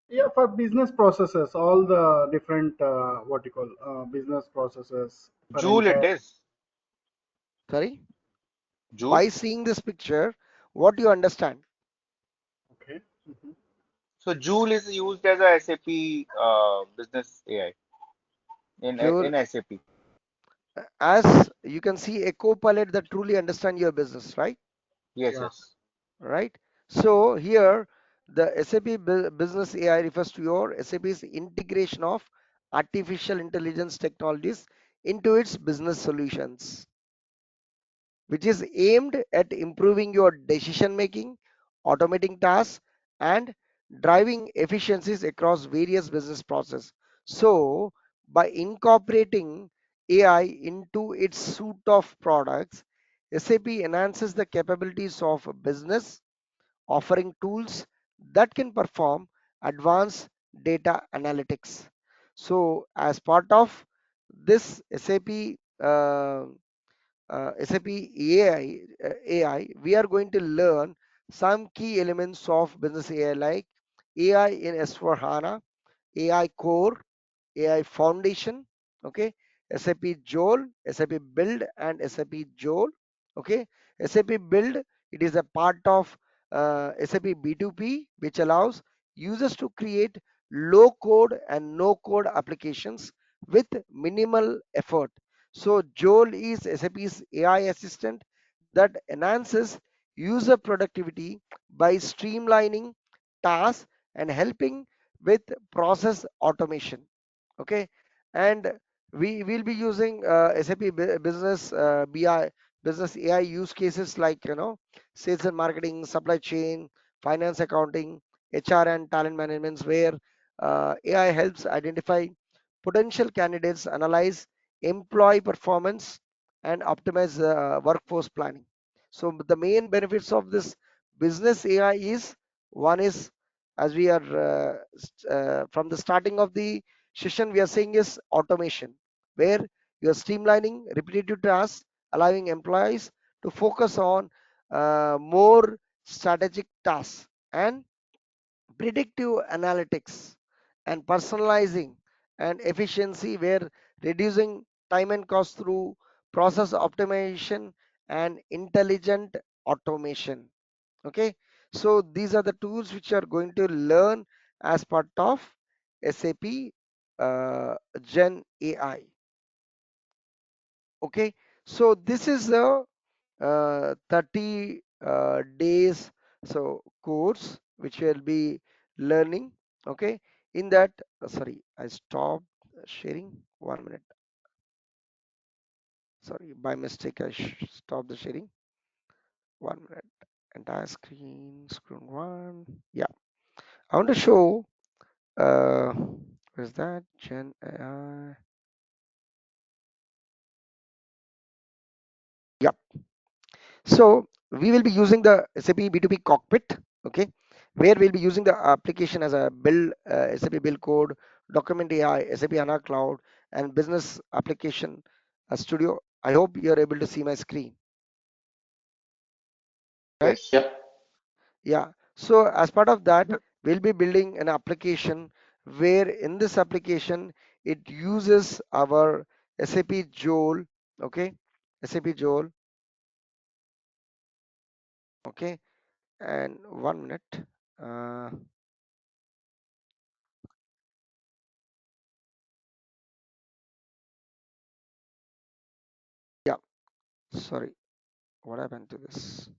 [SPEAKER 3] Yeah, for business processes, all the different what you call business processes for
[SPEAKER 2] Joule it
[SPEAKER 3] entire.
[SPEAKER 2] is.
[SPEAKER 1] Sorry,
[SPEAKER 2] Joule.
[SPEAKER 1] by seeing this picture, what you understand?
[SPEAKER 3] Okay. Mhm.
[SPEAKER 2] So Joule is used as a SAP business AI
[SPEAKER 1] Your
[SPEAKER 2] in SAP.
[SPEAKER 1] as you can see a co-pilot that truly understand your business, right?
[SPEAKER 2] Yes,
[SPEAKER 3] Yeah.
[SPEAKER 2] yes.
[SPEAKER 1] Right. So here the SAP business AI refers to your SAP's integration of artificial intelligence technologies into its business solutions, which is aimed at improving your decision making, automating tasks, and driving efficiencies across various business processes. So, by incorporating AI into its suite of products, SAP enhances the capabilities of a business, offering tools that can perform advanced data analytics. So, as part of this SAP AI, we are going to learn some key elements of business AI like AI in S4 HANA, AI Core, AI Foundation, okay, SAP Joule, SAP Build, and SAP Joule, okay. SAP Build, it is a part of SAP B2P, which allows users to create low code and no code applications with minimal effort. So Joule is SAP's AI assistant that enhances user productivity by streamlining tasks and helping with process automation, okay. And we will be using SAP business BI business AI use cases like sales and marketing, supply chain, finance, accounting, HR, and talent management, where AI helps identify potential candidates, analyze employee performance, and optimize workforce planning. So the main benefits of this business AI is, one is, as we are from the starting of the session we are saying, is automation, where you are streamlining repetitive tasks, allowing employees to focus on more strategic tasks, and predictive analytics and personalizing and efficiency, where reducing time and cost through process optimization and intelligent automation, okay. So these are the tools which are going to learn as part of SAP Gen AI, okay. So this is the 30 days so course which will be learning, okay. In that sorry, I stopped sharing, 1 minute, sorry, by mistake I stopped the sharing, 1 minute. Entire screen one, yeah. I want to show where's that Gen AI, yeah. So we will be using the SAP B2B cockpit, okay, where we'll be using the application as a build, SAP build code, document AI, SAP HANA Cloud, and business application studio. I hope you're able to see my screen, right?
[SPEAKER 2] Yes.
[SPEAKER 5] Yep.
[SPEAKER 1] Yeah. So as part of that, we'll be building an application where in this application it uses our SAP Joule, okay, SAP Joule, okay, and 1 minute. Uh, yeah, sorry, what happened to this?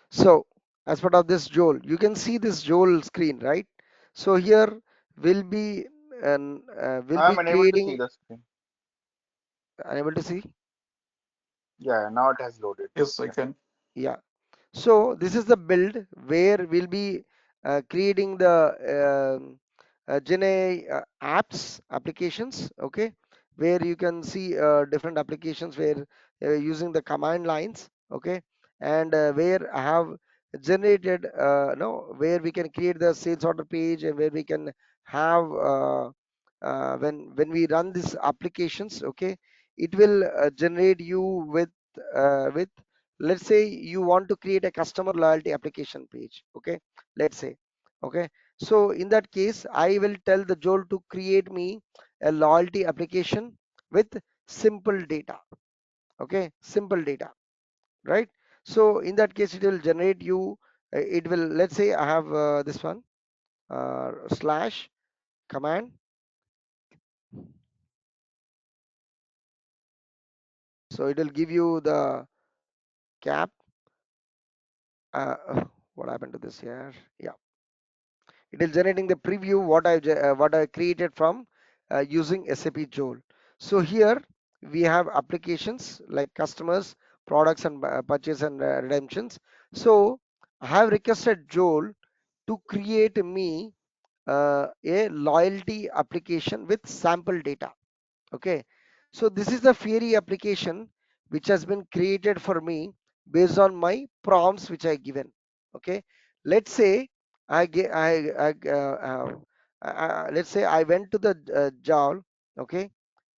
[SPEAKER 1] So as part of this Joule, you can see this Joule screen, right? So here will be will
[SPEAKER 2] I'm
[SPEAKER 1] be
[SPEAKER 2] unable to see
[SPEAKER 1] creating,
[SPEAKER 2] the screen.
[SPEAKER 1] unable to see,
[SPEAKER 2] Yeah, now it has loaded.
[SPEAKER 4] Yes, I
[SPEAKER 2] Yeah.
[SPEAKER 4] can.
[SPEAKER 1] yeah. So this is the build where we'll be creating the Gen AI apps applications, okay, where you can see different applications where using the command lines, okay, and where I have generated no, where we can create the sales order page, and where we can have when we run these applications, okay, it will generate you with, let's say you want to create a customer loyalty application page, okay, let's say, okay. So in that case I will tell the Joel to create me a loyalty application with simple data, okay, simple data, right. So in that case it will generate you it will, let's say I have this one slash command, so it will give you the cap what happened to this here, yeah, it is generating the preview what I created from using SAP Joule. So here we have applications like customers, products, and purchase and redemptions. So I have requested Joule to create me a loyalty application with sample data. Okay, so this is the Fieri application which has been created for me based on my prompts which I given. Okay, let's say I get let's say I went to the jowl. Okay,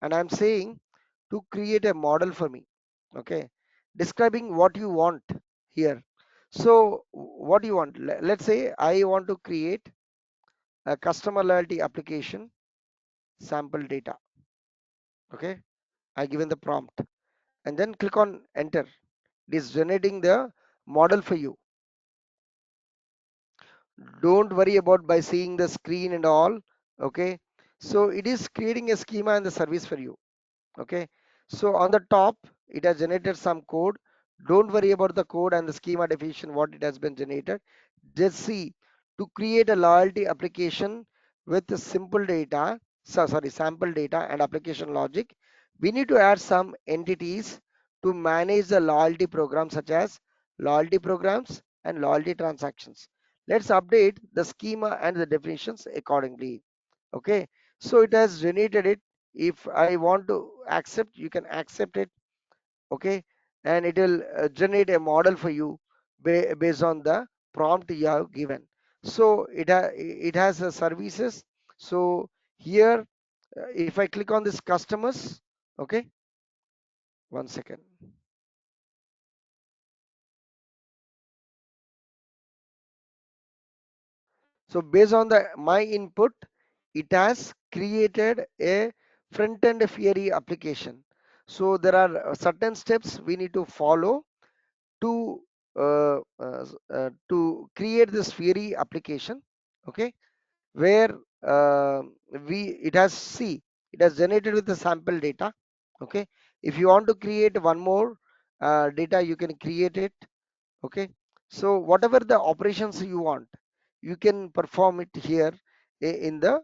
[SPEAKER 1] and I'm saying to create a model for me. Okay, describing what you want here. So what do you want? Let's say I want to create a customer loyalty application sample data. Okay, I given the prompt and then click on enter. It is generating the model for you. Don't worry about by seeing the screen and all. Okay, so it is creating a schema and the service for you. Okay, so on the top it has generated some code. Don't worry about the code and the schema definition what it has been generated. Just see, to create a loyalty application with the simple data, sorry, sample data and application logic, we need to add some entities to manage the loyalty program, such as loyalty programs and loyalty transactions. Let's update the schema and the definitions accordingly. Okay, so it has generated it. If I want to accept, you can accept it. Okay, and it will generate a model for you based on the prompt you have given. So it has services. So here, if I click on this customers, okay, 1 second. So based on the my input, it has created a front-end Fieri application. So there are certain steps we need to follow to to create this Fieri application. Okay, where uh, we it has see, it has generated with the sample data. Okay, if you want to create one more data, you can create it. Okay, so whatever the operations you want, you can perform it here in the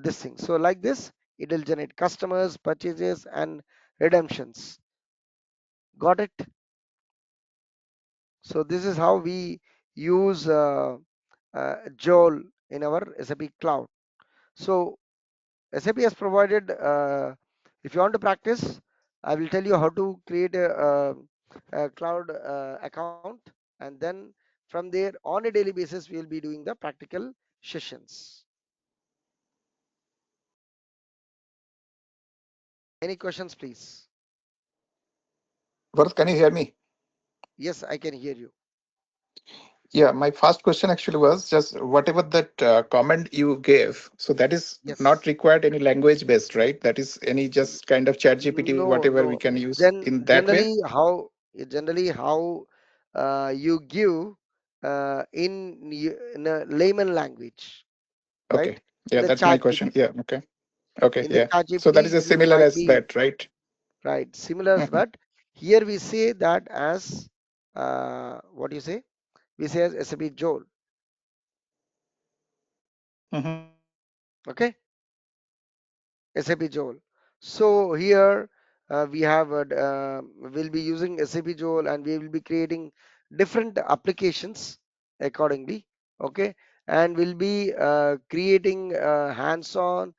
[SPEAKER 1] this thing. So like this, it will generate customers, purchases and redemptions. Got it? So this is how we use Joel in our SAP cloud. So SAP has provided, if you want to practice, I will tell you how to create a cloud account, and then from there on a daily basis, we will be doing the practical sessions. Any questions, please?
[SPEAKER 4] Bharath, can you hear me?
[SPEAKER 1] Yes, I can hear you.
[SPEAKER 4] Yeah, my first question actually was just whatever that comment you gave. So that is not
[SPEAKER 1] Yes.
[SPEAKER 4] required any language based, right? That is any just kind of chat GPT,
[SPEAKER 1] No,
[SPEAKER 4] whatever we
[SPEAKER 1] no.
[SPEAKER 4] can use in that way.
[SPEAKER 1] Generally how you give in a layman language, right?
[SPEAKER 4] Okay.
[SPEAKER 1] In
[SPEAKER 4] Yeah,
[SPEAKER 1] the
[SPEAKER 4] that's my
[SPEAKER 1] chat
[SPEAKER 4] question.
[SPEAKER 1] GPT.
[SPEAKER 4] Yeah. Okay. Okay.
[SPEAKER 1] In the
[SPEAKER 4] Yeah.
[SPEAKER 1] chat
[SPEAKER 4] So that is
[SPEAKER 1] GPT,
[SPEAKER 4] a
[SPEAKER 1] you
[SPEAKER 4] similar
[SPEAKER 1] might
[SPEAKER 4] as
[SPEAKER 1] be
[SPEAKER 4] that, right?
[SPEAKER 1] right, similar as
[SPEAKER 4] Hmm.
[SPEAKER 1] that. Here we say that as what do you say? We say as SAP Joel.
[SPEAKER 4] Hmm.
[SPEAKER 1] Okay, SAP Joel. So here we have we'll be using SAP Joel, and we will be creating different applications accordingly. Okay, and we'll be creating hands-on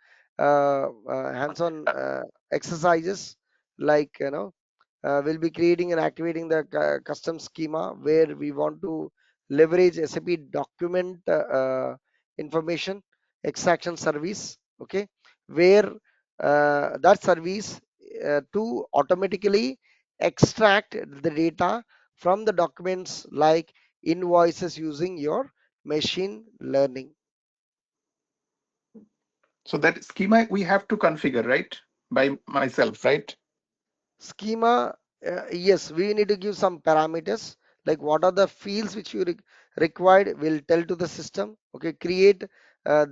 [SPEAKER 1] exercises, like we'll be creating and activating the custom schema where we want to leverage SAP document information extraction service. Okay, where that service to automatically extract the data from the documents like invoices using your machine learning.
[SPEAKER 4] So that schema we have to configure, right? By myself, right?
[SPEAKER 1] Schema, yes, we need to give some parameters, like what are the fields which you required, will tell to the system. Okay, create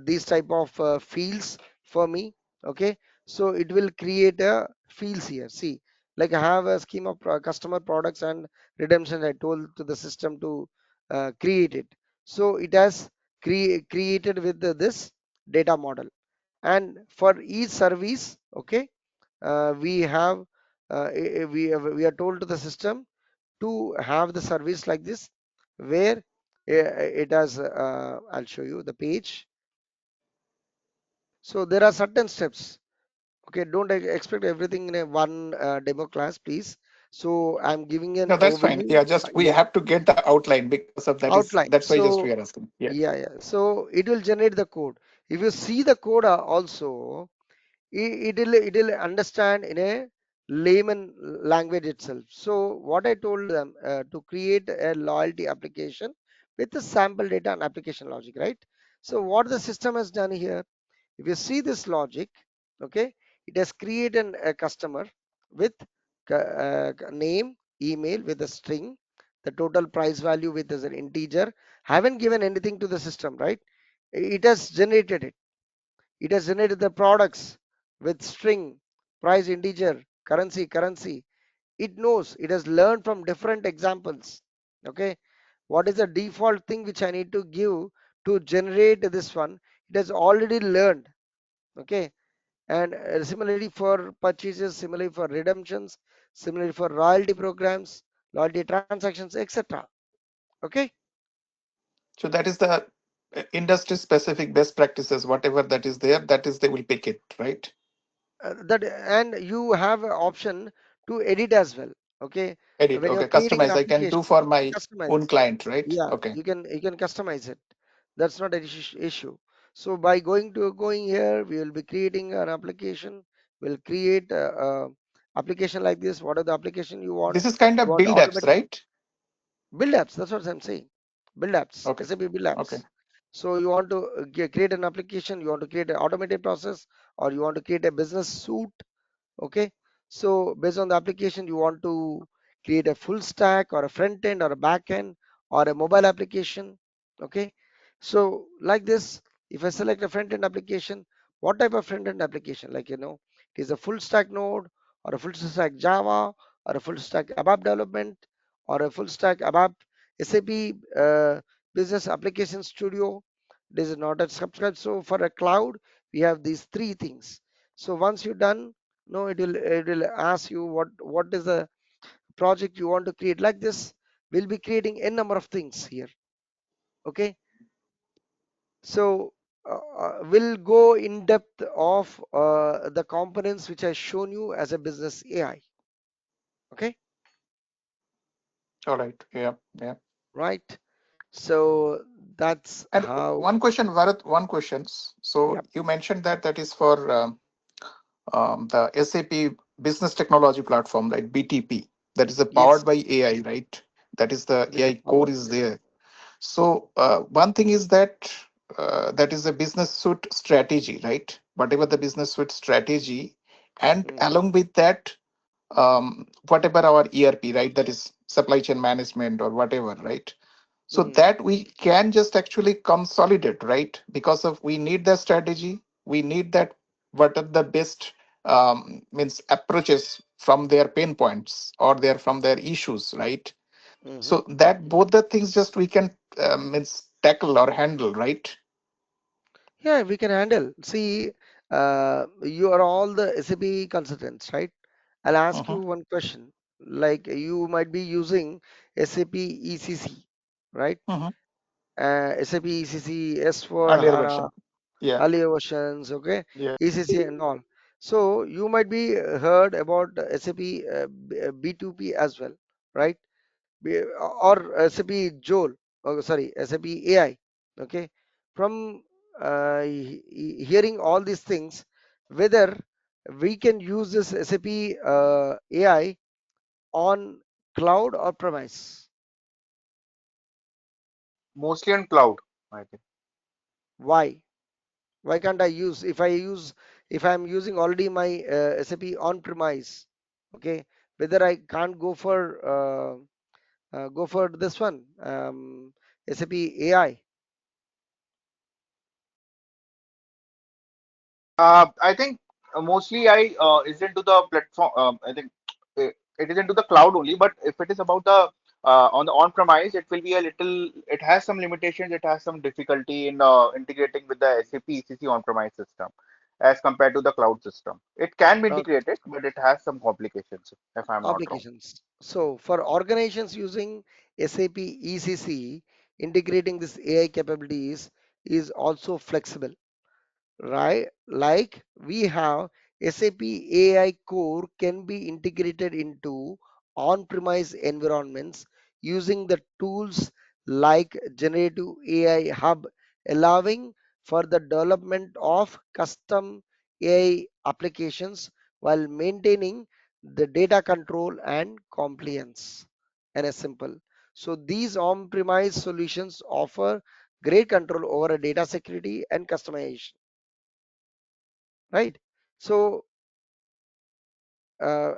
[SPEAKER 1] these type of fields for me. Okay, so it will create a fields here. See, like I have a schema of customer products and redemption. I told to the system to create it. So it has created with this data model, and for each service, okay, we have we are told to the system to have the service like this, where it has I'll show you the page. So there are certain steps. Okay, don't expect everything in a one demo class, please. So I'm giving an
[SPEAKER 4] No, that's fine.
[SPEAKER 1] overview.
[SPEAKER 4] Yeah, just we
[SPEAKER 1] Yeah,
[SPEAKER 4] have to get the outline because of that is
[SPEAKER 1] outline.
[SPEAKER 4] that's why just we
[SPEAKER 1] So
[SPEAKER 4] are asking. Yeah.
[SPEAKER 1] yeah, yeah. So it will generate the code. If you see the code also, it'll understand in a layman language itself. So what I told them to create a loyalty application with the sample data and application logic, right? So what the system has done here, if you see this logic, okay, it has created a customer with name, email with a string, the total price value with as an integer. Haven't given anything to the system, right? It has generated it. It has generated the products with string, price, integer, currency. It knows, it has learned from different examples. Okay, what is the default thing which I need to give to generate this one? It has already learned. Okay, and similarly for purchases, similarly for redemptions, similarly for royalty programs, loyalty transactions, etc. Okay.
[SPEAKER 4] So that is the industry specific best practices, whatever that is there, that is they will pick it, right?
[SPEAKER 1] That, and you have an option to edit as well. Okay,
[SPEAKER 4] Edit.
[SPEAKER 1] when you're
[SPEAKER 4] Okay,
[SPEAKER 1] creating an
[SPEAKER 4] customize. I can do
[SPEAKER 1] application,
[SPEAKER 4] for my
[SPEAKER 1] customize.
[SPEAKER 4] own client, right?
[SPEAKER 1] Yeah,
[SPEAKER 4] Okay.
[SPEAKER 1] you can customize it. That's not an issue. So by going here, we will be creating an application. We'll create a application like this. What are the application you want?
[SPEAKER 4] This is kind
[SPEAKER 1] You
[SPEAKER 4] of
[SPEAKER 1] want
[SPEAKER 4] build apps,
[SPEAKER 1] automatic
[SPEAKER 4] right?
[SPEAKER 1] build apps. That's what I'm saying. Build apps,
[SPEAKER 4] Okay.
[SPEAKER 1] SAP build
[SPEAKER 4] Okay.
[SPEAKER 1] apps. So you want to create an application, you want to create an automated process, or you want to create a business suite. Okay, so based on the application, you want to create a full stack or a front end or a back end or a mobile application. Okay, so like this, if I select a front end application, what type of front end application, like, it is a full stack node or a full stack Java or a full stack ABAP development or a full stack ABAP SAP business application studio. This is not a subscribe. So for a cloud, we have these three things. So once you're done, no, it will ask you what is the project you want to create. Like this, we'll be creating n number of things here. Okay, so we'll go in depth of the components which I shown you as a business AI. Okay,
[SPEAKER 4] All right. Yeah. Yeah.
[SPEAKER 1] right. So that's
[SPEAKER 4] And
[SPEAKER 1] how.
[SPEAKER 4] one question, Bharat, one question. So
[SPEAKER 1] Yep.
[SPEAKER 4] you mentioned that that is for the SAP Business Technology Platform, right? BTP. That is
[SPEAKER 1] Yes,
[SPEAKER 4] powered by AI, right? That is the
[SPEAKER 1] that is a
[SPEAKER 4] AI core
[SPEAKER 1] power.
[SPEAKER 4] is there. So one thing is that that is a business suite strategy, right? Whatever the business suite strategy, and
[SPEAKER 1] Mm-hmm,
[SPEAKER 4] along with that, whatever our ERP, right? That is supply chain management or whatever, right? So
[SPEAKER 1] mm-hmm,
[SPEAKER 4] that we can just actually consolidate, right? Because of we need the strategy, we need that what are the best means approaches from their pain points or their from their issues, right?
[SPEAKER 1] mm-hmm.
[SPEAKER 4] So that both the things just we can means tackle or handle, right?
[SPEAKER 1] Yeah, we can handle. See, you are all the SAP consultants, right? I'll ask
[SPEAKER 4] Mm-hmm.
[SPEAKER 1] you one question. Like you might be using SAP ECC, right?
[SPEAKER 4] Mm-hmm.
[SPEAKER 1] SAP ECC, S4
[SPEAKER 4] Earlier
[SPEAKER 1] HANA,
[SPEAKER 4] version. Yeah.
[SPEAKER 1] earlier versions, okay?
[SPEAKER 4] Yeah.
[SPEAKER 1] ECC and all. So you might be heard about SAP B2P as well, right? Or SAP Joule, oh, sorry, SAP AI. Okay, from hearing all these things, whether we can use this SAP AI on cloud or premise.
[SPEAKER 2] Mostly on cloud, I think.
[SPEAKER 1] Why? Why can't I use if I'm using already my SAP on premise? Okay, whether I can't go for this one SAP AI.
[SPEAKER 2] I think mostly I is into the platform. I think it is into the cloud only. But if it is about the on the on-premise, it will be a little. It has some limitations. It has some difficulty in integrating with the SAP ECC on-premise system as compared to the cloud system. It can be integrated, but it has some complications, if I'm not wrong.
[SPEAKER 1] Applications. So for organizations using SAP ECC, integrating this AI capabilities is also flexible. right? Like we have SAP AI core can be integrated into on-premise environments using the tools like Generative AI Hub, allowing for the development of custom AI applications while maintaining the data control and compliance. And a simple. So these on-premise solutions offer great control over a data security and customization, right? So uh,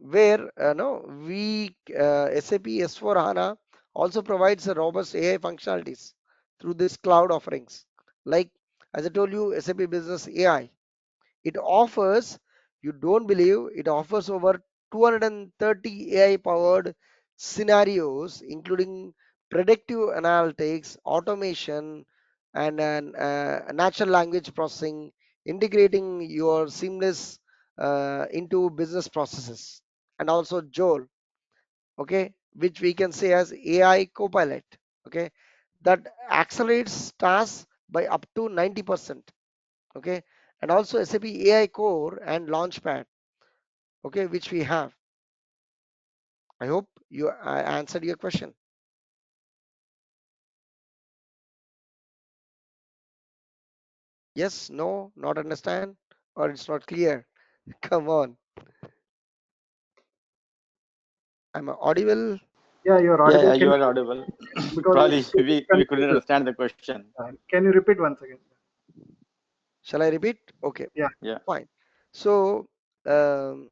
[SPEAKER 1] where no we SAP S4 HANA also provides a robust AI functionalities through this cloud offerings. Like as I told you, SAP Business AI, it offers, you don't believe, it offers over 230 AI powered scenarios, including predictive analytics, automation, and natural language processing, integrating your seamless into business processes. And also Joel, okay, which we can say as AI Copilot, okay, that accelerates tasks by up to 90%, okay. And also SAP AI core and launchpad, okay, which we have. I hope I answered your question. Yes, no, not understand, or it's not clear. Come on, I'm audible.
[SPEAKER 3] Yeah, you're
[SPEAKER 5] Yeah,
[SPEAKER 3] audible.
[SPEAKER 5] yeah,
[SPEAKER 3] Can
[SPEAKER 5] you are
[SPEAKER 3] you,
[SPEAKER 5] audible.
[SPEAKER 3] because
[SPEAKER 5] Probably
[SPEAKER 3] it's getting
[SPEAKER 5] we couldn't
[SPEAKER 3] confused.
[SPEAKER 5] understand the question.
[SPEAKER 3] Can you repeat once again?
[SPEAKER 1] Shall I repeat? Okay,
[SPEAKER 3] Yeah,
[SPEAKER 5] Yeah.
[SPEAKER 1] fine. So um,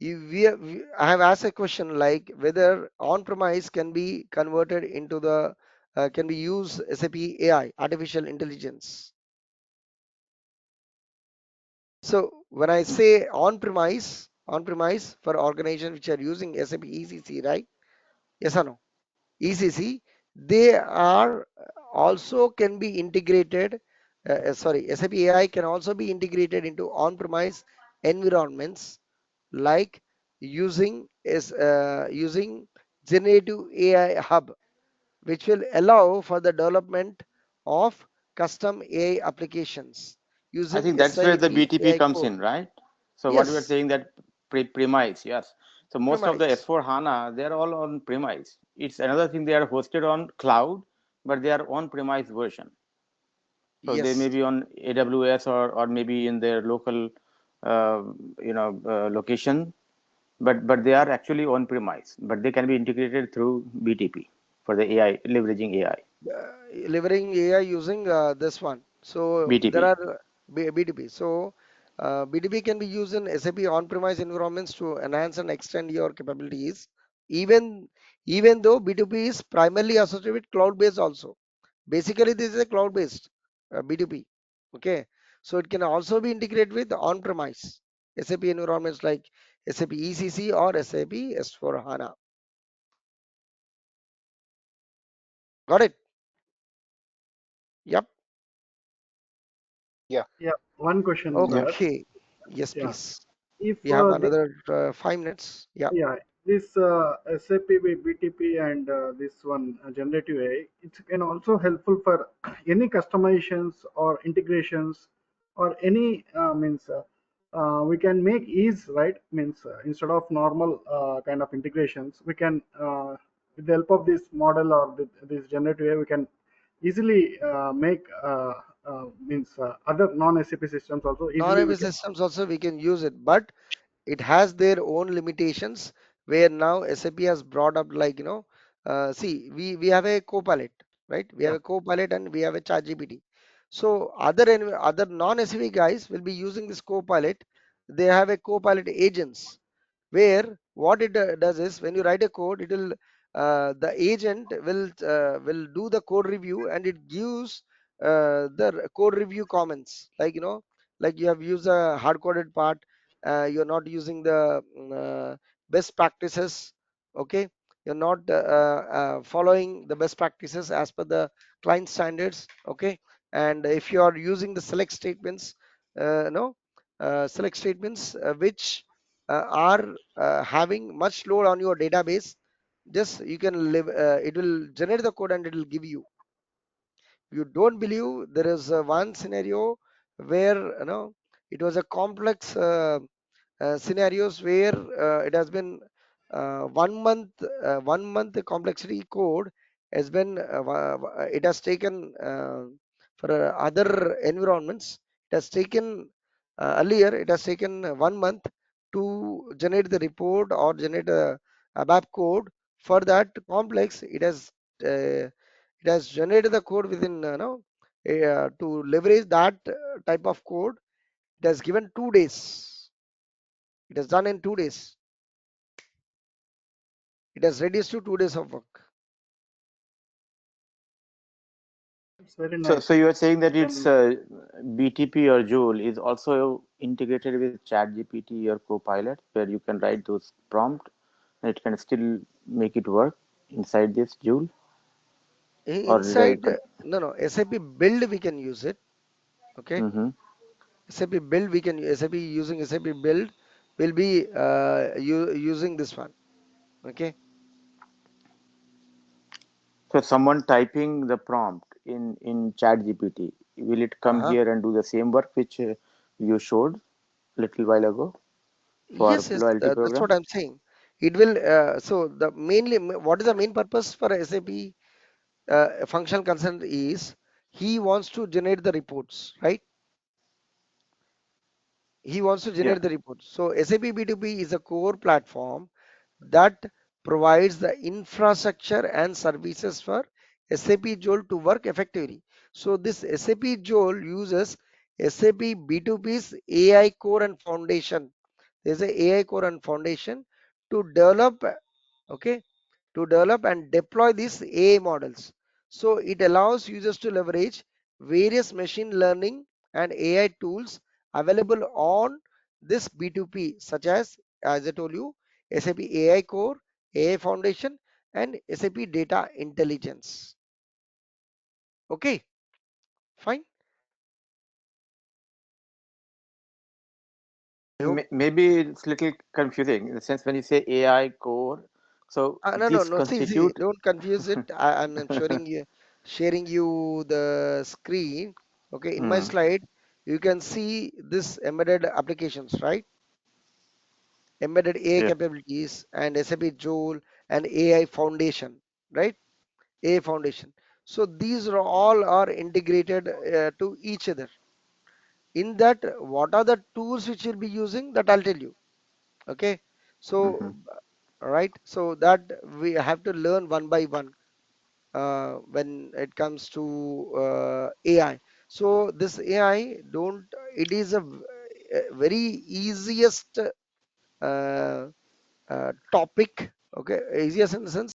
[SPEAKER 1] I have asked a question like whether on-premise can be converted into the can we use SAP AI, artificial intelligence. So when I say on-premise for organizations which are using SAP ECC, right? Yes or no? ECC, they are also can be integrated. Sorry, SAP AI can also be integrated into on-premise environments, like using generative AI hub, which will allow for the development of custom AI applications
[SPEAKER 5] I
[SPEAKER 1] using
[SPEAKER 5] think that's where the
[SPEAKER 1] SAP
[SPEAKER 5] BTP
[SPEAKER 1] AI
[SPEAKER 5] comes
[SPEAKER 1] core.
[SPEAKER 5] in, right? So what we are
[SPEAKER 1] Yes,
[SPEAKER 5] saying that premise, yes. So most of the
[SPEAKER 1] premise.
[SPEAKER 5] S4 HANA, they are all on premise. It's another thing they are hosted on cloud, but they are on premise version. So they may
[SPEAKER 1] Yes.
[SPEAKER 5] be on AWS or maybe in their local, uh, location, but they are actually on premise. But they can be integrated through BTP for the AI, leveraging AI.
[SPEAKER 1] Delivering AI using this one. So there
[SPEAKER 5] BTP.
[SPEAKER 1] are BTP. So BTP can be used in SAP on-premise environments to enhance and extend your capabilities. Even even though BTP is primarily associated with cloud-based also. Basically, this is a cloud-based BTP. Okay. So it can also be integrated with on-premise SAP environments like SAP ECC or SAP S4 HANA. Got it? Yep.
[SPEAKER 2] Yeah.
[SPEAKER 3] yeah. One question,
[SPEAKER 2] Yeah.
[SPEAKER 3] Bharat.
[SPEAKER 1] Okay. Yes,
[SPEAKER 3] Yeah,
[SPEAKER 1] please.
[SPEAKER 3] if
[SPEAKER 1] We have another 5 minutes. Yeah.
[SPEAKER 3] yeah, this SAP BTP and this one generative AI, it can also helpful for any customizations or integrations or any means we can make ease, right? Means instead of normal kind of integrations, we can with the help of this model or this generative AI, we can easily make means other non-SAP systems also easily we
[SPEAKER 1] Non-AV
[SPEAKER 3] can.
[SPEAKER 1] systems also we can use it, but it has their own limitations where now SAP has brought up like see we have a co-pilot, right? We have
[SPEAKER 3] Yeah,
[SPEAKER 1] a co-pilot and we have a chat GPT. So other non-SAP guys will be using this co-pilot. They have a co-pilot agents where what it does is when you write a code, it will the agent will do the code review and it gives the code review comments, like like you have used a hard coded part, you're not using the best practices, okay, you're not following the best practices as per the client standards, okay. And if you are using the select statements, no select statements which are having much load on your database, just you can live it will generate the code and it will give you. You don't believe, there is one scenario where it was a complex scenarios where it has been 1 month 1 month complexity code has been it has taken for other environments. It has taken earlier it has taken 1 month to generate the report or generate a BAP code. For that complex, it has generated the code within to leverage that type of code. It has given 2 days. It has done in 2 days. It has reduced to 2 days of work.
[SPEAKER 3] It's very
[SPEAKER 5] So,
[SPEAKER 3] nice.
[SPEAKER 5] so you are saying that it's
[SPEAKER 3] Then
[SPEAKER 5] BTP or Joule is also integrated with ChatGPT or Copilot, where you can write those prompt and it can still make it work inside this Joule, or did I?
[SPEAKER 1] Inside, no, no, SAP build we can use it. Okay,
[SPEAKER 5] Mm-hmm.
[SPEAKER 1] SAP build we can SAP using SAP build will be using this one. Okay,
[SPEAKER 5] So someone typing the prompt in ChatGPT, will it come
[SPEAKER 1] uh-huh.
[SPEAKER 5] here and do the same work which you showed little while ago for
[SPEAKER 1] Yes, yes,
[SPEAKER 5] loyalty
[SPEAKER 1] that's what
[SPEAKER 5] program?
[SPEAKER 1] I'm saying. It will. So the mainly, what is the main purpose for SAP functional consultant is he wants to generate the reports, right? He wants to
[SPEAKER 5] Yeah.
[SPEAKER 1] generate the reports. So SAP B2B is a core platform that provides the infrastructure and services for SAP Joule to work effectively. So this SAP Joule uses SAP B2B's AI core and foundation. There's a AI core and foundation to develop, okay, to develop and deploy these AI models. So it allows users to leverage various machine learning and AI tools available on this B2P, such as I told you, SAP AI Core, AI Foundation, and SAP Data Intelligence. Okay, fine. I hope.
[SPEAKER 5] Maybe it's little confusing in the sense when you say AI core, so
[SPEAKER 1] No, no,
[SPEAKER 5] this
[SPEAKER 1] no. See,
[SPEAKER 5] constitute.
[SPEAKER 1] don't confuse it. I'm sharing you the screen. Okay, in my
[SPEAKER 5] Hmm.
[SPEAKER 1] slide, you can see this embedded applications, right? Embedded AI
[SPEAKER 5] Yeah.
[SPEAKER 1] capabilities and SAP Joule and AI Foundation, right? AI Foundation. So these are all are integrated to each other. In that, what are the tools which you'll be using? That I'll tell you. Okay.
[SPEAKER 5] Hmm.
[SPEAKER 1] So, right. So that we have to learn one by one when it comes to AI. So this AI don't. It is a very easiest uh, topic. Okay, easiest in the sense